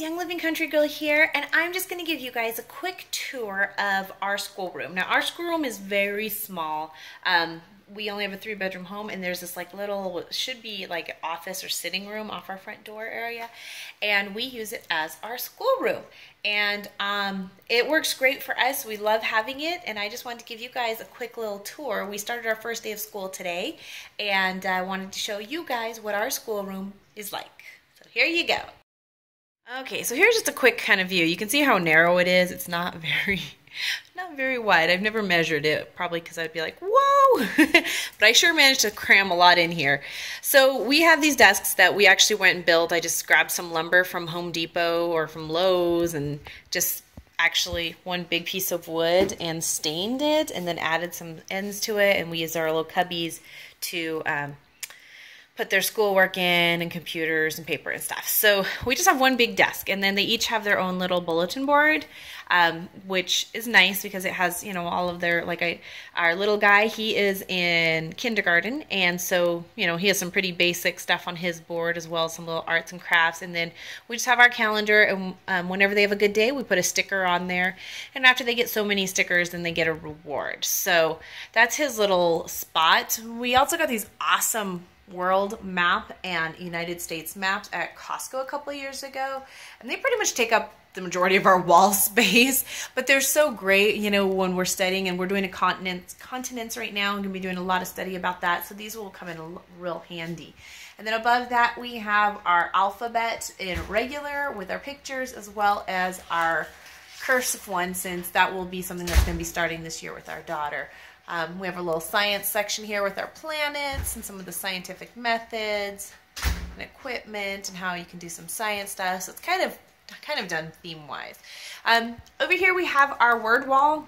Young Living Country Girl here, and I'm just going to give you guys a quick tour of our schoolroom. Now, our schoolroom is very small. We only have a 3-bedroom home, and there's this like little, should be like office or sitting room off our front door area, and we use it as our schoolroom. And it works great for us. We love having it, and I just wanted to give you guys a quick little tour. We started our first day of school today, and I wanted to show you guys what our schoolroom is like. So here you go. Okay, so here's just a quick kind of view. You can see how narrow it is. It's not very wide. I've never measured it, probably because I'd be like, whoa! But I sure managed to cram a lot in here. So we have these desks that we actually went and built. I just grabbed some lumber from Home Depot or from Lowe's and just actually one big piece of wood and stained it and then added some ends to it, and we used our little cubbies to put their schoolwork in and computers and paper and stuff. So we just have one big desk, and then they each have their own little bulletin board, which is nice because it has, you know, all of their, our little guy, he is in kindergarten, and so, you know, he has some pretty basic stuff on his board as well as some little arts and crafts. And then we just have our calendar, and whenever they have a good day, we put a sticker on there, and after they get so many stickers, then they get a reward. So that's his little spot. We also got these awesome world map and United States maps at Costco a couple of years ago, and they pretty much take up the majority of our wall space, but they're so great, you know, when we're studying, and we're doing a continents right now. I'm gonna be doing a lot of study about that, so these will come in real handy. And then above that we have our alphabet in regular with our pictures, as well as our cursive one, since that will be something that's going to be starting this year with our daughter. We have a little science section here with our planets and some of the scientific methods and equipment and how you can do some science stuff. So it's kind of done theme-wise. Over here we have our word wall,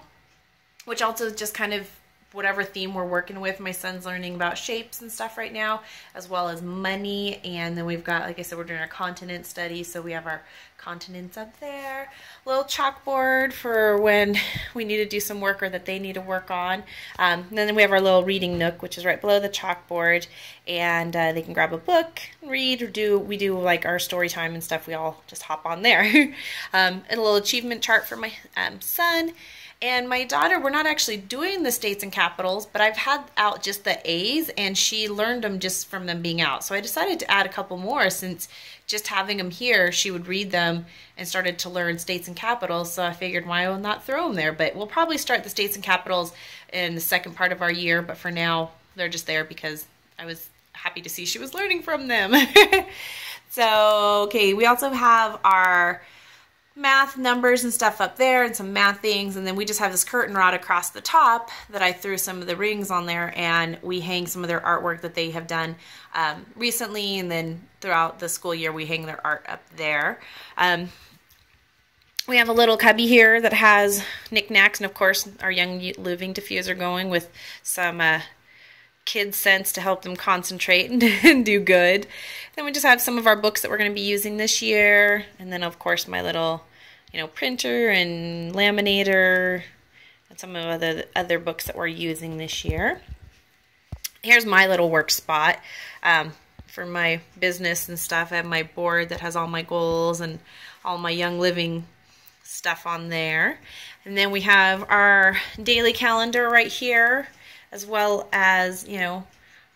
which also just kind of whatever theme we're working with. My son's learning about shapes and stuff right now, as well as money. And then we've got, like I said, we're doing our continent study, so we have our continents up there. Little chalkboard for when we need to do some work or that they need to work on. And then we have our little reading nook, which is right below the chalkboard, and they can grab a book, read, or we do like our story time and stuff. We all just hop on there. And a little achievement chart for my son. And my daughter, we're not actually doing the states and capitals, but I've had out just the A's, and she learned them just from them being out. So I decided to add a couple more, since just having them here, she would read them and started to learn states and capitals. So I figured, why not throw them there? But we'll probably start the states and capitals in the second part of our year, but for now, they're just there because I was happy to see she was learning from them. So, okay, we also have our math numbers and stuff up there and some math things, and then we just have this curtain rod across the top that I threw some of the rings on there, and we hang some of their artwork that they have done recently, and then throughout the school year we hang their art up there. We have a little cubby here that has knickknacks, and of course our Young Living diffuser going with some kid scents to help them concentrate and do good. Then we just have some of our books that we're going to be using this year, and then of course my little, you know, printer and laminator and some of the other books that we're using this year. Here's my little work spot for my business and stuff. I have my board that has all my goals and all my Young Living stuff on there. And then we have our daily calendar right here, as well as, you know,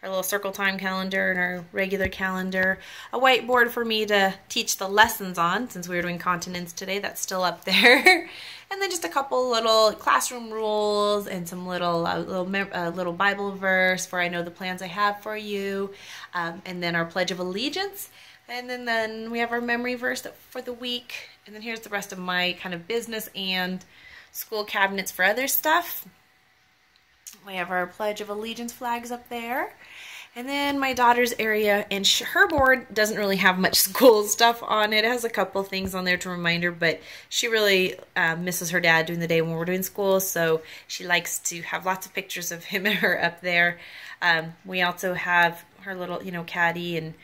our little circle time calendar and our regular calendar. A whiteboard for me to teach the lessons on, since we were doing continents today. That's still up there. And then just a couple little classroom rules and some little Bible verse for I know the plans I have for you. And then our Pledge of Allegiance. And then we have our memory verse for the week. And then here's the rest of my kind of business and school cabinets for other stuff. We have our Pledge of Allegiance flags up there. And then my daughter's area, and her board doesn't really have much school stuff on it. It has a couple things on there to remind her, but she really misses her dad during the day when we're doing school, so she likes to have lots of pictures of him and her up there. We also have her little, you know, caddy, and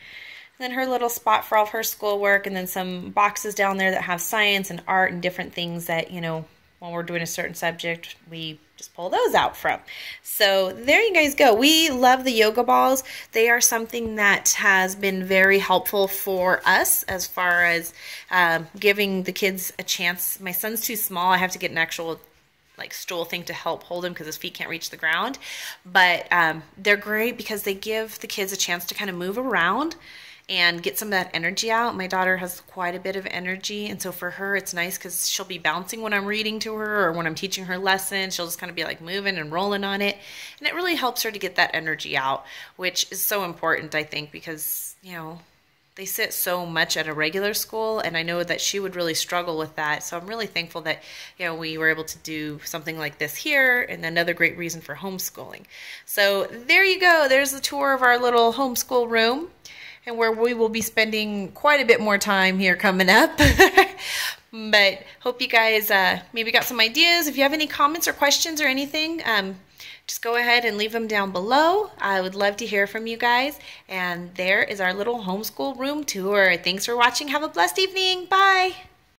then her little spot for all of her schoolwork, and then some boxes down there that have science and art and different things that, you know, when we're doing a certain subject, we just pull those out from. So there you guys go. We love the yoga balls. They are something that has been very helpful for us as far as giving the kids a chance. My son's too small. I have to get an actual like stool thing to help hold him because his feet can't reach the ground. But they're great because they give the kids a chance to kind of move around and get some of that energy out. My daughter has quite a bit of energy, and so for her it's nice because she'll be bouncing when I'm reading to her or when I'm teaching her lessons. She'll just kind of be like moving and rolling on it, and it really helps her to get that energy out, which is so important, I think, because, you know, they sit so much at a regular school, and I know that she would really struggle with that. So I'm really thankful that, you know, we were able to do something like this here, and another great reason for homeschooling. So there you go. There's the tour of our little homeschool room, and where we will be spending quite a bit more time here coming up. But hope you guys maybe got some ideas. If you have any comments or questions or anything, just go ahead and leave them down below. I would love to hear from you guys. And there is our little homeschool room tour. Thanks for watching. Have a blessed evening. Bye.